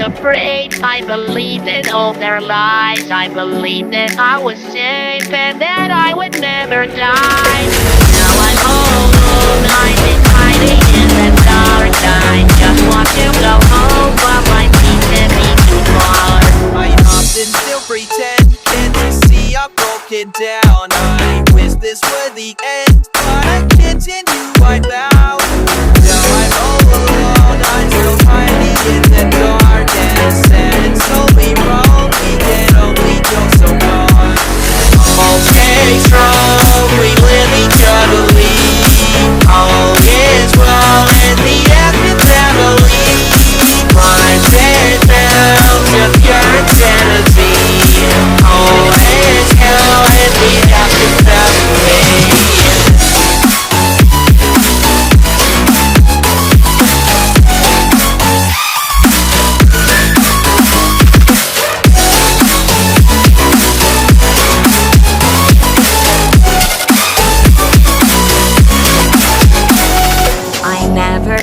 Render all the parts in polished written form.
afraid. I believed in all their lies. I believed that I was safe and that I would never die. Now I'm all alone, I've been hiding in the dark. I just want to go home, but my feet can be too far. I often still pretend to see I'm broken down. I wish this were the end, but I continue right now. Now I'm all alone, I'm still hiding in the darkness, and it's only wrong, we can only go so far. All stay strong, we live each other lead. All is well in the Affton family. Life is bound to pure insanity. All is hell in the Affton family.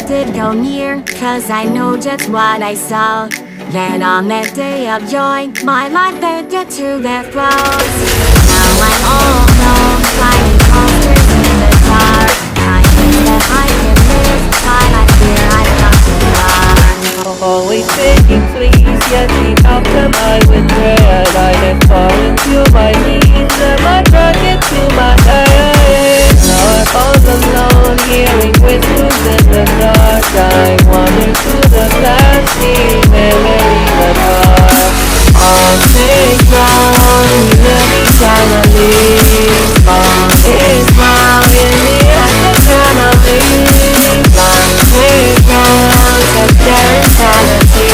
Did go near, cause I know just what I saw. Then on that day of joy, my life ended to their throats. Now I'm all alone, flying posters in the dark. I think that I can live, but I fear I've come too far. Always begging please, yet the outcome I would dread. I have fallen to my knees and my drug into my head. Now I'm all alone, hearing whispers in the dark. I wander through the past, seeing memories apart. All things wrong, we live eternally. All is wrong in the Affton family. Life is wrong, cause there is sanity.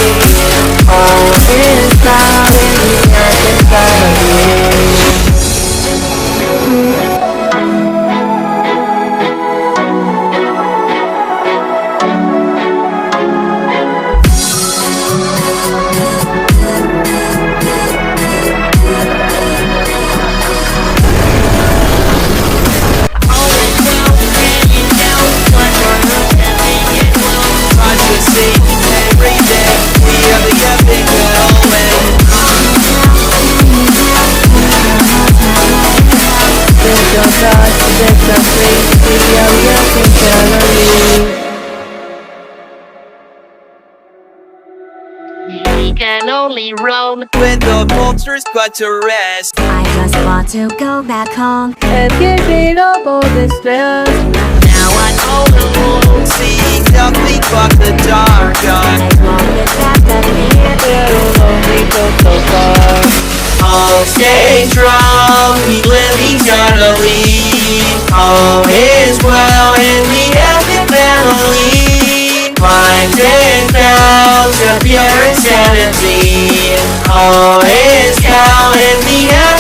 All is wrong in the Affton family. We can only roam when the monsters put to rest. I just want to go back home and get rid of all this stress. Now I'm all alone, seeing nothing but the dark. I won't get back the fear. It'll only go so far. All stay strong, we live eternally. All is well in the Affton family. Life is bound to pure insanity. All is hell in the Affton